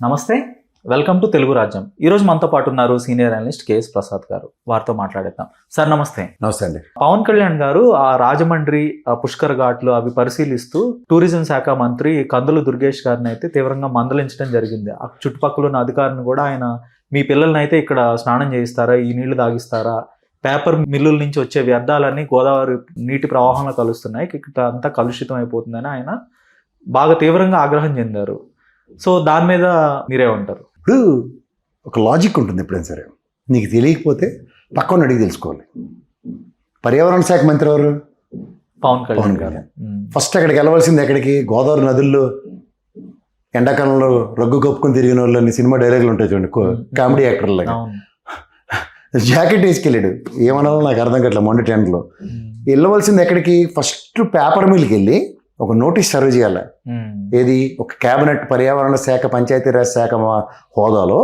నమస్తే, welcome to Telugu రాజ్యం. ఈరోజు మనతో పాటు ఉన్నారు సీనియర్ అనలిస్ట్ కేఎస్ ప్రసాద్ గారు. వారితో మాట్లాడేద్దాం. సార్ నమస్తే. నమస్తే అండి. పవన్ కళ్యాణ్ గారు ఆ రాజమండ్రి పుష్కర్ ఘాట్లు అవి పరిశీలిస్తూ టూరిజం శాఖ మంత్రి కందులు దుర్గేష్ గారిని అయితే తీవ్రంగా మందలించడం జరిగింది. ఆ చుట్టుపక్కల ఉన్న అధికారిని కూడా ఆయన, మీ పిల్లల్ని అయితే ఇక్కడ స్నానం చేయిస్తారా, ఈ నీళ్లు తాగిస్తారా, పేపర్ మిల్లుల నుంచి వచ్చే వ్యర్థాలన్నీ గోదావరి నీటి ప్రవాహంలో కలుస్తున్నాయి, ఇక్కడ అంతా కలుషితం అయిపోతుందని ఆయన బాగా తీవ్రంగా ఆగ్రహం చెందారు. సో దాని మీద మీరేమంటారు? ఇప్పుడు ఒక లాజిక్ ఉంటుంది ఎప్పుడైనా సరే. నీకు తెలియకపోతే పక్కన అడిగి తెలుసుకోవాలి. పర్యావరణ శాఖ మంత్రి ఎవరు? పవన్ కళ్యాణ్. ఫస్ట్ అక్కడికి వెళ్ళవలసింది ఎక్కడికి? గోదావరి నదుల్లో ఎండాకాలంలో రగ్గు కప్పుకొని తిరిగిన వాళ్ళని సినిమా డైలాగులు ఉంటాయి చూడండి, కామెడీ యాక్టర్లాగా. జాకెట్ వేసుకెళ్ళాడు, ఏమన్నాలో నాకు అర్థం కావట్లేదు. మొండి టెంట్లో వెళ్ళవలసింది ఎక్కడికి? ఫస్ట్ పేపర్ మిల్కి వెళ్ళి ఒక నోటీస్ సర్వ్ చేయాలి. ఏది? ఒక క్యాబినెట్ పర్యావరణ శాఖ పంచాయతీరాజ్ శాఖ హోదాలో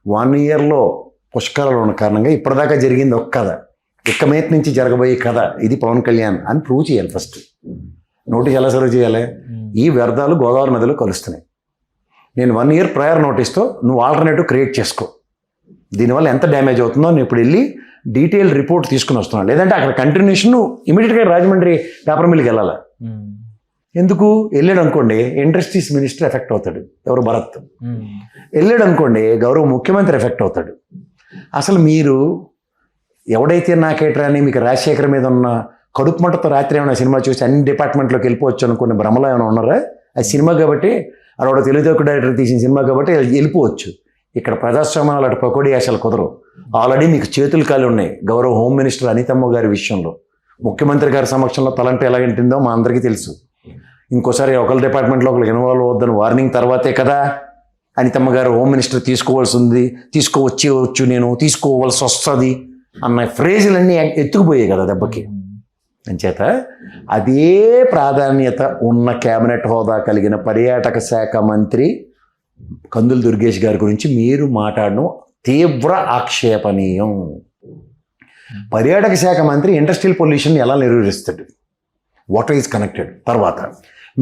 1 yearలో పుష్కరాలు ఉన్న కారణంగా ఇప్పటిదాకా జరిగింది ఒక కథ, ఇక్క మీద నుంచి జరగబోయే కథ ఇది పవన్ కళ్యాణ్ అని ప్రూవ్ చేయాలి. ఫస్ట్ నోటీస్ ఎలా సర్వ్ చేయాలి? ఈ వ్యర్థాలు గోదావరి నదిలో కలుస్తున్నాయి, నేను 1 year ప్రయర్ నోటీస్తో నువ్వు ఆల్టర్నేటివ్ క్రియేట్ చేసుకో, దీనివల్ల ఎంత డ్యామేజ్ అవుతుందో నేను ఇప్పుడు వెళ్ళి డీటెయిల్ రిపోర్ట్ తీసుకుని వస్తున్నాను. లేదంటే అక్కడ కంటిన్యూషన్ నువ్వు ఇమీడియట్గా రాజమండ్రి పేపర్ మిల్కి వెళ్ళాలి. ఎందుకు? వెళ్ళాడు అనుకోండి ఇండస్ట్రీస్ మినిస్టర్ ఎఫెక్ట్ అవుతాడు, ఎవరు? భరత్. వెళ్ళాడు అనుకోండి గౌరవ ముఖ్యమంత్రి ఎఫెక్ట్ అవుతాడు. అసలు మీరు ఎవడైతే నాకేట్రా అని మీకు రాజశేఖర్ మీద ఉన్న కడుపు మంటతో రాత్రి ఏమైనా సినిమా చూసి అన్ని డిపార్ట్మెంట్లోకి వెళ్ళిపోవచ్చు అనుకున్న భ్రమలో ఏమైనా ఉన్నారా? అది సినిమా కాబట్టి, అక్కడ తెలుగు డైరెక్టర్ తీసిన సినిమా కాబట్టి వెళ్ళిపోవచ్చు. ఇక్కడ ప్రజాస్వామ్యాలు అటు పకోడీ ఆశలు కుదరవు. ఆల్రెడీ మీకు చేతులు కాలు ఉన్నాయి. గౌరవ హోమ్ మినిస్టర్ అనితమ్మ గారి విషయంలో ముఖ్యమంత్రి గారి సమక్షంలో తలంటే ఎలాగంటుందో మా అందరికీ తెలుసు. ఇంకోసారి ఒకరి డిపార్ట్మెంట్లో ఒకరికి ఇన్వాల్వ్ అవ్వద్దని వార్నింగ్ తర్వాతే కదా అనితమ్మ గారు హోమ్ మినిస్టర్ తీసుకోవచ్చు, నేను తీసుకోవాల్సి వస్తుంది అన్న ఫ్రేజులన్నీ ఎత్తుకుపోయాయి కదా దెబ్బకి. అంచేత అదే ప్రాధాన్యత ఉన్న క్యాబినెట్ హోదా కలిగిన పర్యాటక శాఖ మంత్రి కందులు దుర్గేష్ గారి గురించి మీరు మాట్లాడడం తీవ్ర ఆక్షేపణీయం. పర్యాటక శాఖ మంత్రి ఇండస్ట్రియల్ పొల్యూషన్ ఎలా నిర్వహిస్తాడు? Water is connected. తర్వాత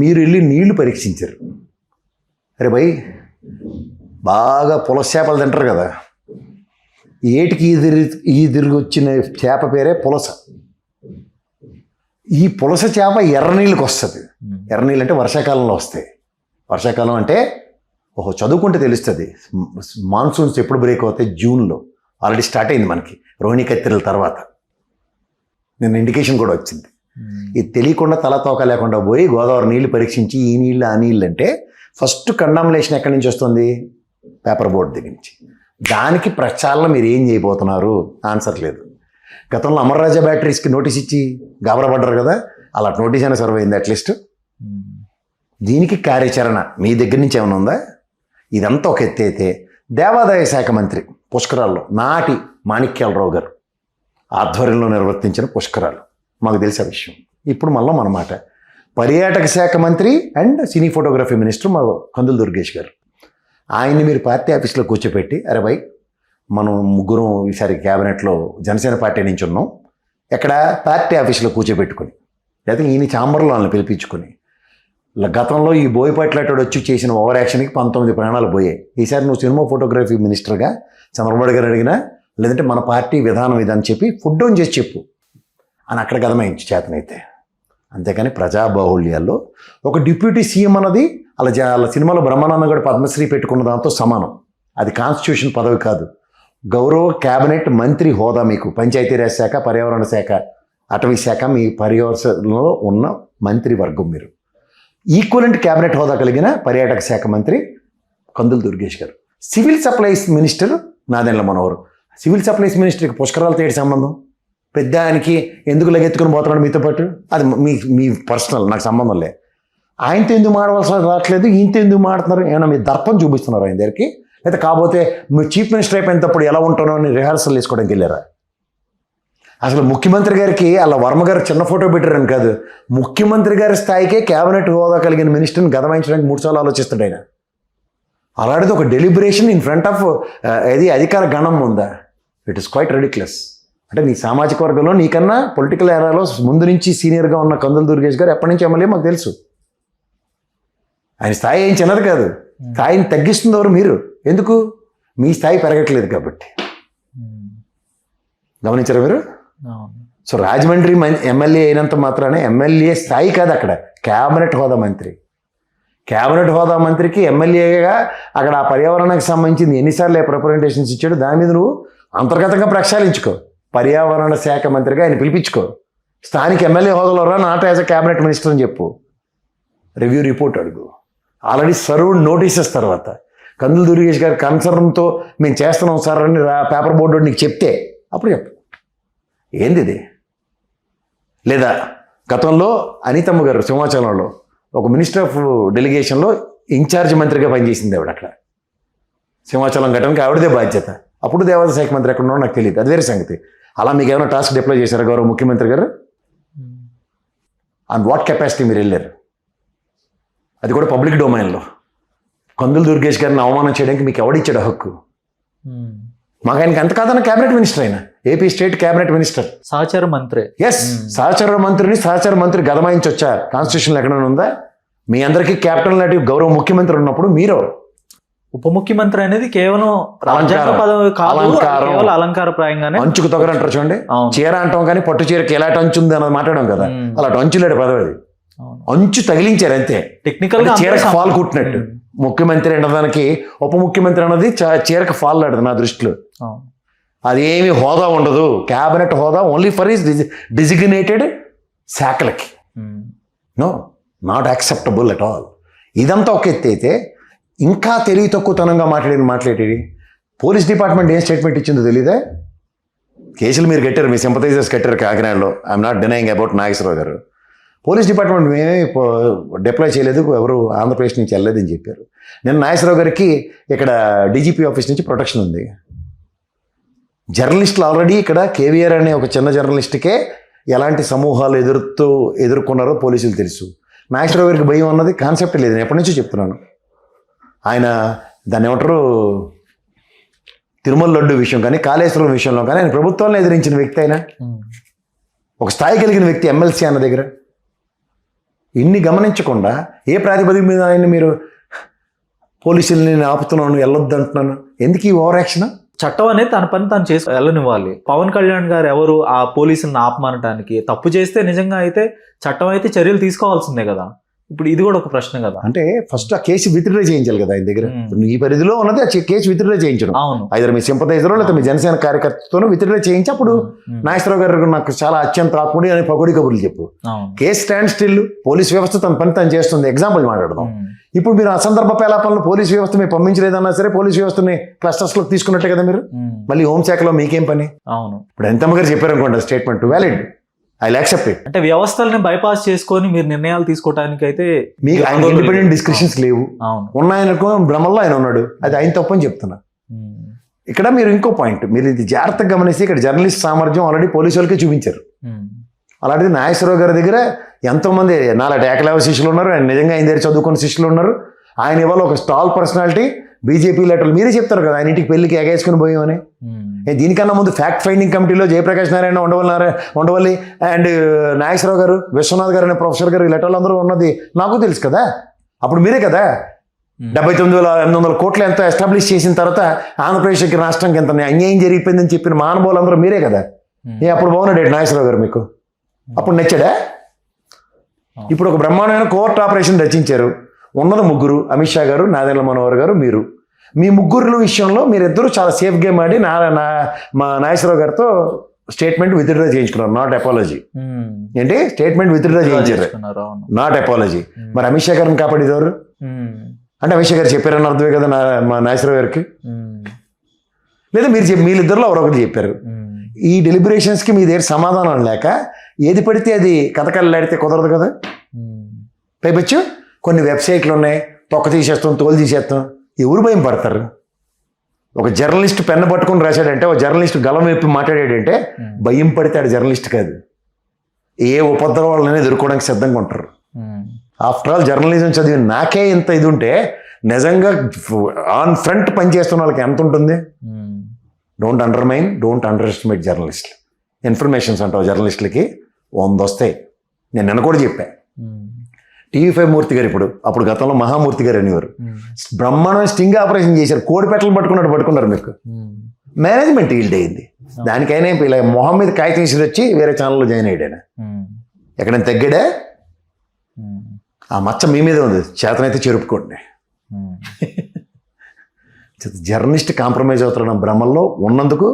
మీరు వెళ్ళి నీళ్లు పరీక్షించారు. అరే భయ్, బాగా పులస చేపలు తింటారు కదా, ఏటికి తిరిగి వచ్చిన చేప పేరే పులస. ఈ పులస చేప ఎర్ర నీళ్ళకి వస్తుంది. ఎర్ర నీళ్ళు అంటే వర్షాకాలంలో వస్తాయి. వర్షాకాలం అంటే చదువుకుంటే తెలుస్తుంది. మాన్సూన్స్ ఎప్పుడు బ్రేక్ అవుతాయి? జూన్లో. ఆల్రెడీ స్టార్ట్ అయింది మనకి రోహిణి కత్తిరల తర్వాత. నేను ఇండికేషన్ కూడా వచ్చింది. ఇది తెలియకుండా తలతోక లేకుండా పోయి గోదావరి నీళ్లు పరీక్షించి ఈ నీళ్ళు ఆ నీళ్ళు అంటే ఫస్ట్ కండామినేషన్ ఎక్కడి నుంచి వస్తుంది? పేపర్ బోర్డు దగ్గర నుంచి. దానికి ప్రచారంలో మీరు ఏం చేయబోతున్నారు? ఆన్సర్ లేదు. గతంలో అమర్రాజా బ్యాటరీస్కి నోటీస్ ఇచ్చి గాబరపడ్డారు కదా, అలా నోటీస్ అయినా సర్వ్ అయింది అట్లీస్ట్. దీనికి కార్యాచరణ మీ దగ్గర నుంచి ఏమైనా ఉందా? ఇదంతా ఒక ఎత్తి అయితే దేవాదాయ శాఖ మంత్రి పుష్కరాల్లో నాటి మాణిక్యాలరావు గారు ఆధ్వర్యంలో నిర్వర్తించిన పుష్కరాలు మాకు తెలిసే విషయం. ఇప్పుడు మళ్ళీ మన మాట పర్యాటక శాఖ మంత్రి అండ్ సినీ ఫోటోగ్రఫీ మినిస్టర్ మా కందులు దుర్గేష్ గారు. ఆయన్ని మీరు పార్టీ ఆఫీస్లో కూర్చోపెట్టి, అరే భయ్ మనం ముగ్గురం ఈసారి క్యాబినెట్లో జనసేన పార్టీ నుంచి ఉన్నాం, ఎక్కడ? పార్టీ ఆఫీస్లో కూర్చోబెట్టుకుని, లేకపోతే ఈయన ఛాంబర్లో వాళ్ళని పిలిపించుకొని, గతంలో ఈ బోయపాట్లాటోడు వచ్చి చేసిన ఓవర్ యాక్షన్కి 19 ప్రాణాలు పోయాయి. ఈసారి నువ్వు సినిమా ఫోటోగ్రఫీ మినిస్టర్గా చంద్రబాబు గారు అడిగినా, లేదంటే మన పార్టీ విధానం ఇదని చెప్పి ఫుడ్ డౌన్ చేసి చెప్పు అని అక్కడ గదమాయించి చేతనైతే. అంతేకాని ప్రజాబాహుళ్యాల్లో ఒక డిప్యూటీ సీఎం అన్నది అలా సినిమాలో బ్రహ్మానందం గారు పద్మశ్రీ పెట్టుకున్న దాంతో సమానం. అది కాన్స్టిట్యూషన్ పదవి కాదు. గౌరవ క్యాబినెట్ మంత్రి హోదా మీకు. పంచాయతీరాజ్ శాఖ, పర్యావరణ శాఖ, అటవీ శాఖ మీ పర్యావరణలో ఉన్న మంత్రి వర్గం మీరు. ఈక్వలెంట్ క్యాబినెట్ హోదా కలిగిన పర్యాటక శాఖ మంత్రి Kandula Durgesh garu. Civil supplies minister Nadendla Manohar. Civil supplies మినిస్టర్కి పుష్కరాలతో ఏంటి సంబంధం? పెద్దానికి ఎందుకు లగెత్తుకుని పోతున్నాడు మీతో పాటు? అది మీ పర్సనల్, నాకు సంబంధం లేదు. ఆయనతో ఎందుకు మాడవలసి రావట్లేదు, ఈయనతో ఎందుకు మాడుతున్నారు? ఏమైనా మీ దర్పం చూపిస్తున్నారు ఆయన దగ్గరికి? లేదా కాకపోతే మీరు చీఫ్ మినిస్టర్ అయిపోయినప్పుడు ఎలా ఉంటానో అని రిహార్సల్ వేసుకోవడానికి వెళ్ళారా? అసలు ముఖ్యమంత్రి గారికి అలా వర్మ గారు చిన్న ఫోటో పెట్టారని కాదు, ముఖ్యమంత్రి గారి స్థాయికే క్యాబినెట్ హోదా కలిగిన మినిస్టర్ని గదమాయించడానికి 3 సార్లు ఆలోచిస్తాడు ఆయన. అలాంటిది ఒక డెలిబరేషన్ ఇన్ ఫ్రంట్ ఆఫ్ ఏది అధికార గణం ఉందా? It is quite ridiculous. అంటే నీ సామాజిక వర్గంలో నీకన్నా పొలిటికల్ ఏరాలో ముందు నుంచి సీనియర్గా ఉన్న కందులు దుర్గేష్ గారు ఎప్పటి నుంచి ఎమ్మెల్యే మాకు తెలుసు. ఆయన స్థాయి ఏం చిన్నది కాదు. స్థాయిని తగ్గిస్తుంది ఎవరు? మీరు. ఎందుకు? మీ స్థాయి పెరగట్లేదు కాబట్టి. గమనించారా మీరు? సో రాజమండ్రి ఎమ్మెల్యే అయినంత మాత్రానే ఎమ్మెల్యే స్థాయి కాదు అక్కడ, క్యాబినెట్ హోదా మంత్రి. క్యాబినెట్ హోదా మంత్రికి ఎమ్మెల్యేగా అక్కడ ఆ పర్యావరణానికి సంబంధించింది ఎన్నిసార్లు రిప్రజెంటేషన్స్ ఇచ్చాడు, దాని మీద నువ్వు అంతర్గతంగా ప్రక్షాళించుకో. పర్యావరణ శాఖ మంత్రిగా ఆయన పిలిపించుకో. స్థానిక ఎమ్మెల్యే హోదాలో రా, not as a cabinet minister అని చెప్పు. రివ్యూ రిపోర్ట్ అడుగు. ఆల్రెడీ సర్వ్డ్ నోటీసెస్ తర్వాత కందులు దుర్గేష్ గారి కన్సర్న్తో మేము చేస్తున్నాం సార్ అని పేపర్ బోర్డు నీకు చెప్తే అప్పుడు చెప్పు. ఏంది ఇది? లేదా గతంలో అనితమ్మ గారు సింహాచలంలో ఒక మినిస్టర్ ఆఫ్ డెలిగేషన్లో ఇన్ఛార్జ్ మంత్రిగా పనిచేసింది ఆవిడ. అక్కడ సింహాచలం ఘటనకి ఆవిడదే బాధ్యత. అప్పుడు దేవాదాయ శాఖ మంత్రి ఎక్కడ ఉన్నాడో నాకు తెలియదు, అది వేరే సంగతి. అలా మీకు ఏమైనా టాస్క్ డిప్లాయ్ చేశారా గౌరవ ముఖ్యమంత్రి గారు? ఆన్ వాట్ కెపాసిటీ మీరు వెళ్ళారు? అది కూడా పబ్లిక్ డొమైన్లో. కందులు దుర్గేష్ గారిని అవమానం చేయడానికి మీకు ఎవడిచ్చాడు హక్కు? మాకు ఆయనకి ఎంత కాదన్న క్యాబినెట్ మినిస్టర్ అయినా, ఏపీ స్టేట్ క్యాబినెట్ మినిస్టర్, సహచార మంత్రి. ఎస్, సహచార మంత్రిని సహచార మంత్రి గదమాయించొచ్చా? కాన్స్టిట్యూషన్లో ఎక్కడైనా ఉందా? మీ అందరికీ క్యాపిటల్ లాంటి గౌరవ ముఖ్యమంత్రి ఉన్నప్పుడు మీరు ఉప ముఖ్యమంత్రి అనేది కేవలం రాజ్యాంగ పదవి కాదు, కేవలం అలంకారప్రాయంగానే. అంచుకు తొగరంటారు చూడండి, చీర అంటాం కానీ పట్టు చీరకి ఎలాంటి అంచు ఉంది అన్నది మాట్లాడాం కదా, అలాంటి అంచులేడు పదవి అది. అంచు తగిలించారు అంతే, టెక్నికల్ చీరకు ఫాల్ కుట్టినట్టు. ముఖ్యమంత్రి అన్నదానికి ఉప ముఖ్యమంత్రి అన్నది చీరకు ఫాల్ లాడదు నా దృష్టిలో. అదేమి హోదా ఉండదు. క్యాబినెట్ హోదా ఓన్లీ ఫర్ ఈస్ డిజిగ్నేటెడ్ శాఖలకి. No, not acceptable at all. ఇదంతా ఒక ఎత్తి అయితే ఇంకా తెలివి తక్కువతనంగా మాట్లాడేది పోలీస్ డిపార్ట్మెంట్ ఏం స్టేట్మెంట్ ఇచ్చిందో తెలీదా? కేసులు మీరు కట్టారు, మీ సింపథైజర్స్ కట్టారు కాకినాడలో. I'm not denying about Nageswara Rao garu. Police department మేమే డిప్లాయ్ చేయలేదు, ఎవరు ఆంధ్రప్రదేశ్ నుంచి వెళ్ళలేదని చెప్పారు. నేను నాగేశ్వరరావు గారికి ఇక్కడ డీజీపీ ఆఫీస్ నుంచి ప్రొటెక్షన్ ఉంది. జర్నలిస్టులు ఆల్రెడీ ఇక్కడ కేవీఆర్ అనే ఒక చిన్న జర్నలిస్ట్కే ఎలాంటి సమూహాలు ఎదుర్కొన్నారో పోలీసులు తెలుసు. నాగేశ్వరరావు గారికి భయం అన్నది కాన్సెప్ట్ లేదు, నేను ఎప్పటి నుంచో చెప్తున్నాను. ఆయన దాన్ని ఏమంటారు, తిరుమల లడ్డు విషయం కానీ కాళేశ్వరం విషయంలో కానీ ఆయన ప్రభుత్వాలను ఎదిరించిన వ్యక్తి. అయినా ఒక స్థాయి కలిగిన వ్యక్తి ఎమ్మెల్సీ అన్న దగ్గర ఇన్ని గమనించకుండా ఏ ప్రాతిపదిక మీద ఆయన మీరు పోలీసుల్ని నేను ఆపుతున్నాను, వెళ్ళొద్దు అంటున్నాను, ఎందుకు ఈ ఓవర్ యాక్షన్? చట్టం అనేది తన పని తను చేసి వెళ్ళనివ్వాలి. పవన్ కళ్యాణ్ గారు ఎవరు ఆ పోలీసులను ఆపమనటానికి? తప్పు చేస్తే నిజంగా అయితే చట్టం అయితే చర్యలు తీసుకోవాల్సిందే కదా. ఇప్పుడు ఇది కూడా ఒక ప్రశ్న కదా. అంటే ఫస్ట్ ఆ కేసు విత్డ్రా చేయించాలి కదా ఆయన దగ్గర. ఈ పరిధిలో ఉన్నది ఆ కేసు విత్డ్రా చేయించడం. అవును, ఐదర్ మీ సింపథైజరో లేకపోతే మీ జనసేన కార్యకర్తతోనూ విత్డ్రా చేయించి అప్పుడు నాగేశ్వరరావు గారు నాకు చాలా అత్యంత ఆత్మూడి అని పకోడి కబుర్లు చెప్పు. కేసు స్టాండ్ స్టిల్, పోలీస్ వ్యవస్థ తన పని తను చేస్తుంది. ఎగ్జాంపుల్ మాట్లాడదాం. ఇప్పుడు మీరు అసందర్భ పేలాపనలో పోలీస్ వ్యవస్థ మీరు పంపించలేదన్నా సరే పోలీస్ వ్యవస్థని క్లస్టర్స్లోకి తీసుకున్నట్టే కదా మీరు. మళ్ళీ హోంశాఖలో మీకేం పని? అవును, ఇప్పుడు ఎంతమ్మ గారు చెప్పారు అనుకోండి, statement valid, I accept it. అంటే వ్యవస్థల్ని బైపాస్ చేసుకొని మీరు నిర్ణయాలు తీసుకోవడానికి అయితే మీకు ఆయన ఇండిపెండెంట్ డిస్కషన్స్ లేవు. ఉన్నాయనుకో భ్రమల్లో ఆయన ఉన్నాడు, అది ఆయన తప్పని చెప్తున్నా. ఇక్కడ మీరు ఇంకో పాయింట్, మీరు ఇది జాగ్రత్తగా గమనిస్తే ఇక్కడ జర్నలిస్ట్ సామర్థ్యం ఆల్రెడీ పోలీసు వాళ్ళకే చూపించారు. అలాంటిది నాగేశ్వరరావు గారి దగ్గర ఎంతోమంది నాలాంటి ఏకలవ్య శిష్యులు ఉన్నారు, ఆయన నిజంగా ఆయన దగ్గర చదువుకున్న శిష్యులు ఉన్నారు. ఆయన ఇవాళ ఒక స్టాల్ పర్సనాలిటీ, బీజేపీ లెటర్లు మీరే చెప్తారు కదా ఆయన ఇంటికి పెళ్లికి ఎగేసుకుని పోయామని. దీనికన్నా ముందు ఫ్యాక్ట్ ఫైండింగ్ కమిటీలో జయప్రకాష్ నారాయణ ఉండవల్లి అండ్ నాగేశ్వరరావు గారు, విశ్వనాథ్ గారు అనే ప్రొఫెసర్ గారు, ఈ లెటర్లు అందరూ ఉన్నది నాకు తెలుసు కదా. అప్పుడు మీరే కదా 79,800 కోట్లు ఎంత ఎస్టాబ్లిష్ చేసిన తర్వాత ఆంధ్రప్రదేశ్కి రాష్ట్రానికి ఎంత అన్యాయం జరిగిపోయిందని చెప్పిన మహానుభావులందరూ మీరే కదా. అప్పుడు బాగున్నాడు నాగేశ్వరరావు గారు, మీకు అప్పుడు నచ్చాడా? ఇప్పుడు ఒక బ్రహ్మాండమైన కోర్ట్ ఆపరేషన్ రచించారు. ఉన్నది ముగ్గురు, అమిత్ షా గారు, నాదెండ్ల మనోహర్ గారు, మీరు. మీ ముగ్గురు విషయంలో మీరిద్దరూ చాలా సేఫ్ గేమ్ ఆడి మా నాగేశ్వరరావు గారితో స్టేట్మెంట్ విత్డ్రా చేయించుకున్నారు, నాట్ అపాలజీ. ఏంటి స్టేట్మెంట్ విత్డ్రా చేయించారు, నాట్ అపాలజీ. మరి అమిత్ షా గారిని కాపాడేదెవరు? అంటే అమిత్ షా గారు చెప్పారని అర్థమే కదా మా నాగేశ్వరరావు గారికి. లేదా మీరిద్దరిలో ఎవరొకరు చెప్పారు. ఈ డెలిబరేషన్స్కి మీ దగ్గర సమాధానం లేక ఏది పడితే అది కథకల్లాడితే కుదరదు కదా. పైపచ్చు కొన్ని వెబ్సైట్లు ఉన్నాయి, తొక్క తీసేస్తాం, తోలు తీసేస్తాం. ఎవరు భయం పడతారు? ఒక జర్నలిస్ట్ పెన్ను పట్టుకుని రాశాడంటే, ఒక జర్నలిస్ట్ గలం వైపు మాట్లాడాడంటే భయం పడితే ఆడు జర్నలిస్ట్ కాదు. ఏ ఉపద్రవాళ్ళని ఎదుర్కోవడానికి సిద్ధంగా ఉంటారు. ఆఫ్టర్ ఆల్ జర్నలిజం చదివి నాకే ఇంత ఇది ఉంటే నిజంగా ఆన్ ఫ్రంట్ పనిచేస్తున్న వాళ్ళకి ఎంత ఉంటుంది? Don't undermine, don't under estimate journalist. Informations అంటావు జర్నలిస్టులకి 100 వస్తాయి. నేను నిన్న కూడా చెప్పా, TV5 మూర్తి గారు అప్పుడు గతంలో మహామూర్తి గారు అనేవారు. బ్రహ్మాండమైన స్టింగ్ ఆపరేషన్ చేశారు, కోడి పెట్టలు పట్టుకున్నారు మీకు. మేనేజ్మెంట్ ఈల్డ్ అయింది. దానికైనా ఇలా మొహం మీద కాయ తీసి వచ్చి వేరే ఛానల్లో జాయిన్ అయ్యాడు. ఎక్కడైనా తగ్గాడా? ఆ మచ్చ మీ మీద ఉంది, చేతనైతే చెరుపుకోండి. జర్నలిస్ట్ కాంప్రమైజ్ అవుతున్న భ్రమల్లో ఉన్నందుకు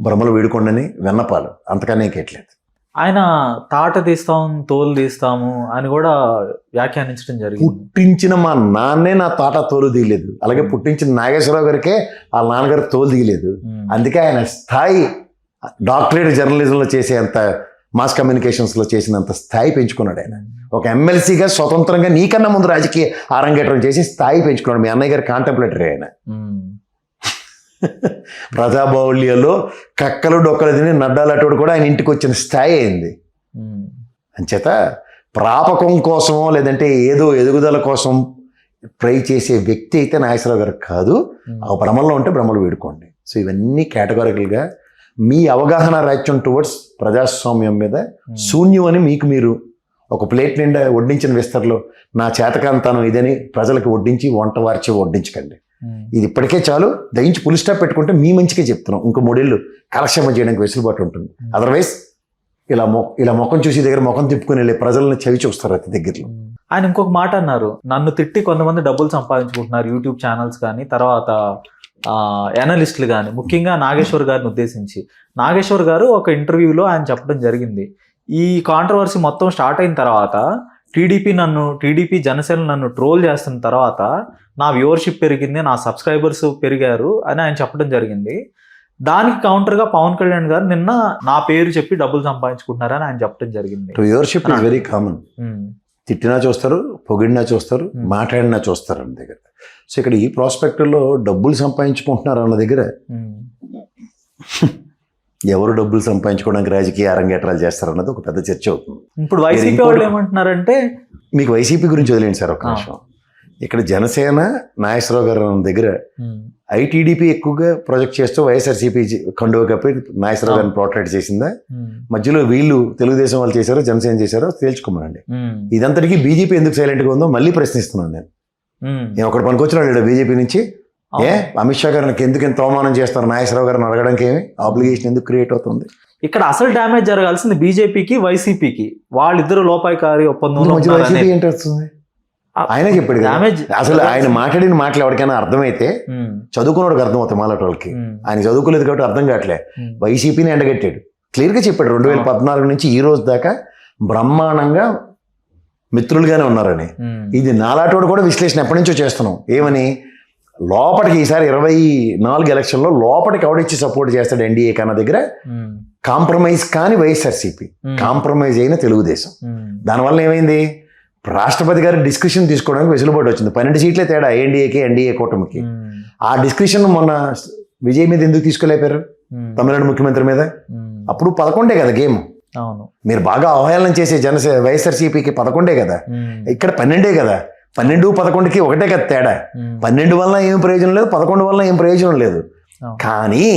భ్రమలు వీడుకోండి వెన్నపాలు, అంతకనే కేట్లేదు. ఆయన తాట తీస్తాం తోలు తీస్తాము అని కూడా వ్యాఖ్యానించడం జరిగింది. పుట్టించిన మా నాన్నే నా తాట తోలు తీయలేదు, అలాగే పుట్టించిన నాగేశ్వరరావు గారికే వాళ్ళ నాన్నగారు తోలు తీయలేదు. అందుకే ఆయన స్థాయి డాక్టరేట్ జర్నలిజంలో చేసేంత, మాస్ కమ్యూనికేషన్స్లో చేసినంత స్థాయి పెంచుకున్నాడు ఆయన. ఒక ఎమ్మెల్సీగా స్వతంత్రంగా నీకన్నా ముందు రాజకీయ ఆరంగేట్రం చేసి స్థాయి పెంచుకున్నాడు. మీ అన్నయ్య గారి కాంటెంప్లేటరీ ఆయన. ప్రజాబాహుళ్యంలో కక్కలు డొక్కలు తిని నడ్డాలటోడు కూడా ఆయన ఇంటికి వచ్చిన స్థాయి అయింది. అంచేత ప్రాపకం కోసమో లేదంటే ఏదో ఎదుగుదల కోసం ట్రై చేసే వ్యక్తి అయితే నాగేశ్వరరావు గారు కాదు. ఆ భ్రమల్లో ఉంటే భ్రమలు వీడుకోండి. సో ఇవన్నీ కేటగారికల్గా మీ అవగాహన రాజ్యం టువర్డ్స్ ప్రజాస్వామ్యం మీద శూన్యం అని మీకు మీరు ఒక ప్లేట్ నిండా వడ్డించిన విస్తరలో నా చేతకాంతానం ఇదని ప్రజలకు వడ్డించి వంట వార్చి వడ్డించకండి. ఇది ఇప్పటికే చాలు, దయించి పులి స్టాప్ పెట్టుకుంటే మీ మంచిగా చెప్తున్నాం. ఇంకో 3 ఏళ్ళు కాలక్షేమం చేయడానికి వెసులుబాటు ఉంటుంది. అదర్వైజ్ ఇలా ముఖం చూసి దగ్గర ముఖం తిప్పుకుని వెళ్ళే ప్రజలను చవి చూస్తారు అతి దగ్గరలో. ఆయన ఇంకొక మాట అన్నారు, నన్ను తిట్టి కొంతమంది డబ్బులు సంపాదించుకుంటున్నారు యూట్యూబ్ ఛానల్స్ కానీ, తర్వాత ఎనలిస్టులు కానీ, ముఖ్యంగా నాగేశ్వర్ గారిని ఉద్దేశించి. నాగేశ్వర్ గారు ఒక ఇంటర్వ్యూలో ఆయన చెప్పడం జరిగింది, ఈ కాంట్రవర్సీ మొత్తం స్టార్ట్ అయిన తర్వాత టీడీపీ జనసేన నన్ను ట్రోల్ చేస్తున్న తర్వాత నా వ్యూవర్షిప్ పెరిగింది, నా సబ్స్క్రైబర్స్ పెరిగారు అని ఆయన చెప్పడం జరిగింది. దానికి కౌంటర్గా పవన్ కళ్యాణ్ గారు నిన్న నా పేరు చెప్పి డబ్బులు సంపాదించుకుంటున్నారని ఆయన చెప్పడం జరిగింది. Viewership is very common. తిట్టినా చూస్తారు, పొగిడినా చూస్తారు, మాట్లాడినా చూస్తారు అన్న దగ్గర. సో ఇక్కడ ఈ ప్రాస్పెక్ట్లో డబ్బులు సంపాదించుకుంటున్నారు అన్న దగ్గర ఎవరు డబ్బులు సంపాదించుకోవడానికి రాజకీయ అరంగేట్రాలు చేస్తారన్నది ఒక పెద్ద చర్చ అవుతుంది. ఇప్పుడు వైసీపీ వాళ్ళు ఏమంటున్నారంటే, మీకు వైసీపీ గురించి వదిలేండి సార్ ఒక నిమిషం. ఇక్కడ జనసేన నాగేశ్వరరావు గారు దగ్గర ఐటీడీపీ ఎక్కువగా ప్రొజెక్ట్ చేస్తూ వైఎస్ఆర్సీపీ కండువ కప్పి నాగేశ్వరరావు గారిని పోర్ట్రేట్ చేసిందా, మధ్యలో వీళ్ళు తెలుగుదేశం వాళ్ళు చేశారో జనసేన చేశారో తేల్చుకోమనండి. ఇదంతటికీ బీజేపీ ఎందుకు సైలెంట్గా ఉందో మళ్ళీ ప్రశ్నిస్తున్నాను నేను ఒకటి పనికొచ్చినాడు బీజేపీ నుంచి. అమిత్ షా గారిని ఎందుకు ఎంత అవమానం చేస్తారు నాగేశ్వరరావు గారిని అడగడానికి ఏమి ఆబ్లిగేషన్ ఎందుకు క్రియేట్ అవుతుంది? ఇక్కడ అసలు డ్యామేజ్ జరగాల్సింది బీజేపీకి వైసీపీకి. వాళ్ళిద్దరు లోపాయికారి ఒప్పందం. వైసీపీ ఏంటి వస్తుంది? ఆయన చెప్పాడు అసలు ఆయన మాట్లాడిన మాటలు ఎవరికైనా అర్థమైతే చదువుకున్నవాడికి అర్థం అవుతాయి, మాలాంటి వాళ్ళకి. ఆయన చదువుకోలేదు కాబట్టి అర్థం కావట్లే. వైసీపీని ఎండగట్టాడు, క్లియర్గా చెప్పాడు 2014 నుంచి ఈ రోజు దాకా బ్రహ్మాండంగా మిత్రులుగానే ఉన్నారని. ఇది నాలాటోడు కూడా విశ్లేషణ ఎప్పటి నుంచో చేస్తున్నాం. ఏమని, లోపలికి ఈసారి 24 ఎలక్షన్లో లోపలికి ఎవడిచ్చి సపోర్ట్ చేస్తాడు ఎన్డీఏ కన్నా దగ్గర కాంప్రమైజ్ కాని వైఎస్ఆర్సీపీ, కాంప్రమైజ్ అయిన తెలుగుదేశం. దానివల్ల ఏమైంది, రాష్ట్రపతి గారి డిస్కషన్ తీసుకోవడానికి వెసులుబాటు వచ్చింది. 12 సీట్లే తేడా ఎన్డీఏకి ఎన్డీఏ కూటమికి. ఆ డిస్కషన్ మొన్న విజయ్ మీద ఎందుకు తీసుకోలేపారు, తమిళనాడు ముఖ్యమంత్రి మీద? అప్పుడు 11 కదా గేమ్. మీరు బాగా అవహేళన చేసే వైఎస్ఆర్సీపీకి 11 కదా, ఇక్కడ 12 కదా. 12, 11కి ఒకటే కదా తేడా. 12 వల్ల ఏం ప్రయోజనం లేదు, 11 వల్ల ఏం ప్రయోజనం లేదు. కానీ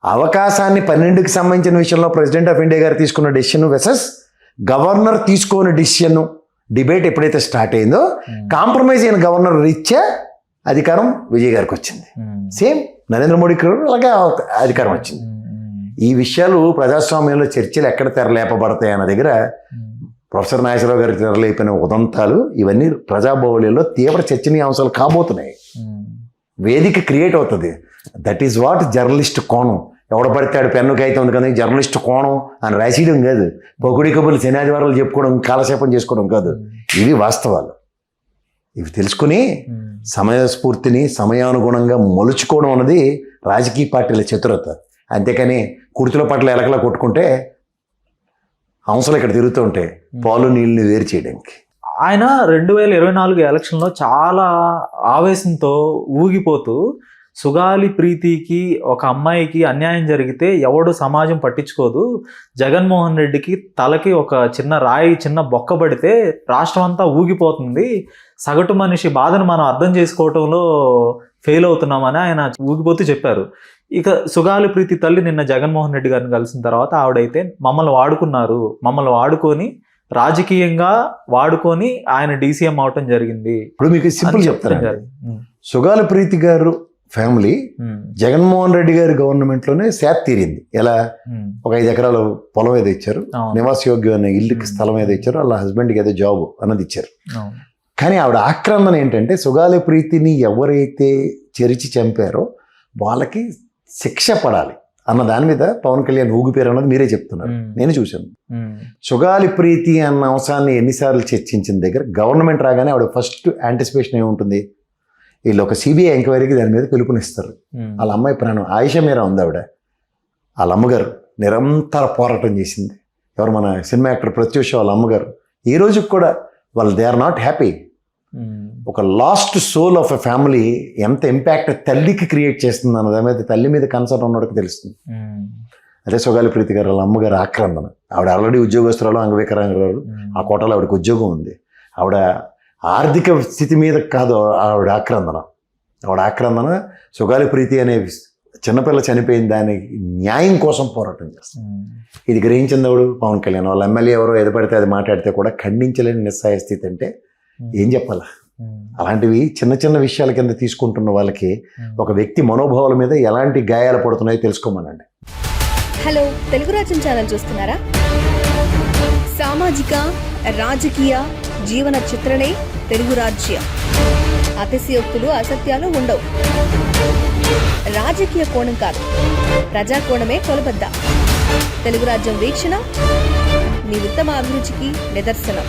అవకాశాన్ని 12కి సంబంధించిన విషయంలో ప్రెసిడెంట్ ఆఫ్ ఇండియా గారు తీసుకున్న డెసిషన్ వెసెస్ గవర్నర్ తీసుకోని డెసిషన్ డిబేట్ ఎప్పుడైతే స్టార్ట్ అయిందో, కాంప్రమైజ్ అయిన గవర్నర్ రీత్యా అధికారం విజయ్ గారికి వచ్చింది. సేమ్ నరేంద్ర మోడీకి అలాగే అధికారం వచ్చింది. ఈ విషయాలు ప్రజాస్వామ్యంలో చర్చలు ఎక్కడ తెరలేపబడతాయి అన్న దగ్గర ప్రొఫెసర్ నాగేశ్వరరావు గారికి తెరలేపిన ఉదంతాలు ఇవన్నీ ప్రజాబాహుళ్యంలో తీవ్ర చర్చనీయాంశాలు కాబోతున్నాయి. వేదిక క్రియేట్ అవుతుంది. దట్ ఈజ్ వాట్ జర్నలిస్ట్ కోణం. ఎవడ పడితే పెన్ను కాగితం ఉంది కదా జర్నలిస్ట్ కోణం అని రాసేయడం కాదు, పొగుడి కబుర్లు శనాదివారాలు చెప్పుకోవడం, కాలక్షేపం చేసుకోవడం కాదు. ఇవి వాస్తవాలు. ఇవి తెలుసుకుని సమయస్ఫూర్తిని సమయానుగుణంగా మలుచుకోవడం అన్నది రాజకీయ పార్టీల చతురత. అంతేకాని కుర్తుల పట్ల ఎలకలా కొట్టుకుంటే అంశాలు ఇక్కడ తిరుగుతూ ఉంటాయి, పాలు నీళ్ళని వేరు చేయడానికి. ఆయన 2024 ఎలక్షన్లో చాలా ఆవేశంతో ఊగిపోతూ, సుగాలి ప్రీతికి ఒక అమ్మాయికి అన్యాయం జరిగితే ఎవడు సమాజం పట్టించుకోదు, జగన్మోహన్ రెడ్డికి తలకి ఒక చిన్న రాయి చిన్న బొక్క పడితే రాష్ట్రం అంతా ఊగిపోతుంది, సగటు మనిషి బాధను మనం అర్థం చేసుకోవటంలో ఫెయిల్ అవుతున్నామని ఆయన ఊగిపోతూ చెప్పారు. ఇక సుగాలి ప్రీతి తల్లి నిన్న జగన్మోహన్ రెడ్డి గారిని కలిసిన తర్వాత ఆవిడైతే మమ్మల్ని వాడుకున్నారు, మమ్మల్ని వాడుకొని రాజకీయంగా వాడుకొని ఆయన డీసీఎం అవటం జరిగింది. ఇప్పుడు మీకు సింపుల్ అని చెప్తాను. ఉమ్, సుగాల ప్రీతి గారు ఫ్యామిలీ ఉమ్, జగన్మోహన్ రెడ్డి గారి గవర్నమెంట్ లోనే శాత తీరింది. ఎలా? ఉమ్, ఒక 5 ఎకరాల పొలం ఏదో ఇచ్చారు, అవును, నివాసయోగ్యమైన ఇల్లుకి స్థలం ఏదో ఇచ్చారు, వాళ్ళ హస్బెండ్కి ఏదో జాబ్ అన్నది ఇచ్చారు. అవును. కానీ ఆవిడ ఆక్రందన ఏంటంటే సుగాల ప్రీతిని ఎవరైతే చెరిచి చంపారో వాళ్ళకి శిక్ష పడాలి అన్న దాని మీద పవన్ కళ్యాణ్ ఊగిపోయారు అన్నది మీరే చెప్తున్నారు. నేను చూశాను. ఉమ్, సుగాలి ప్రీతి అన్న అంశాన్ని ఎన్నిసార్లు చర్చించిన దగ్గర గవర్నమెంట్ రాగానే ఆవిడ ఫస్ట్ యాంటిసిపేషన్ ఏముంటుంది, వీళ్ళు ఒక సిబిఐ ఎంక్వైరీకి దాని మీద పిలుపునిస్తారు. ఉమ్, వాళ్ళ అమ్మాయి ప్రాణం ఆయిషా మీరా ఉంది, ఆవిడ వాళ్ళ అమ్మగారు నిరంతర పోరాటం చేసింది. ఎవరు? మన సినిమా యాక్టర్ ప్రత్యూష వాళ్ళ అమ్మగారు. ఈ రోజుకి కూడా వాళ్ళు they are not happy. Um, ఒక last soul of a family ఎంత ఇంపాక్ట్ తల్లికి క్రియేట్ చేస్తుంది అన్న దాని మీద తల్లి మీద కన్సర్న్ ఉన్నోడికి తెలుస్తుంది. ఉమ్, అదే సుగాలి ప్రీతి గారు వాళ్ళ అమ్మగారు ఆక్రందన. ఆవిడ ఆల్రెడీ ఉద్యోగస్తురాలు, అంగవికలాంగురాలు. ఆ కోటలో ఆవిడకి ఉద్యోగం ఉంది. ఆవిడ ఆర్థిక స్థితి మీద కాదు ఆవిడ ఆక్రందన. ఆవిడ ఆక్రందన సుగాలి ప్రీతి అనే చిన్నపిల్ల చనిపోయిన దానికి న్యాయం కోసం పోరాటం చేస్తుంది. ఉమ్, ఇది గ్రహించింది ఎవడు? పవన్ కళ్యాణ్. వాళ్ళ ఎమ్మెల్యే ఎవరో ఏది పడితే అది మాట్లాడితే కూడా ఖండించలేని నిస్సహాయ స్థితి అంటే ఏం చెప్పాలా? ఉమ్, అలాంటివి చిన్న చిన్న విషయాల కింద తీసుకుంటున్న వాళ్ళకి ఒక వ్యక్తి మనోభావాల మీద ఎలాంటి గాయాలు పడుతున్నాయో తెలుసుకోమనండి. హలో, తెలుగు రాజ్యం ఛానల్ చూస్తున్నారా? సామాజిక, రాజకీయ, జీవన చిత్రణే తెలుగు రాజ్యం. అతిశయోక్తులు, అసత్యాలు ఉండవు. రాజకీయ కోణం కాదు, ప్రజా కోణమే కొలబద్ద. తెలుగు రాజ్యం వీక్షణ మీ ఉత్తమ అభిరుచికి నిదర్శనం.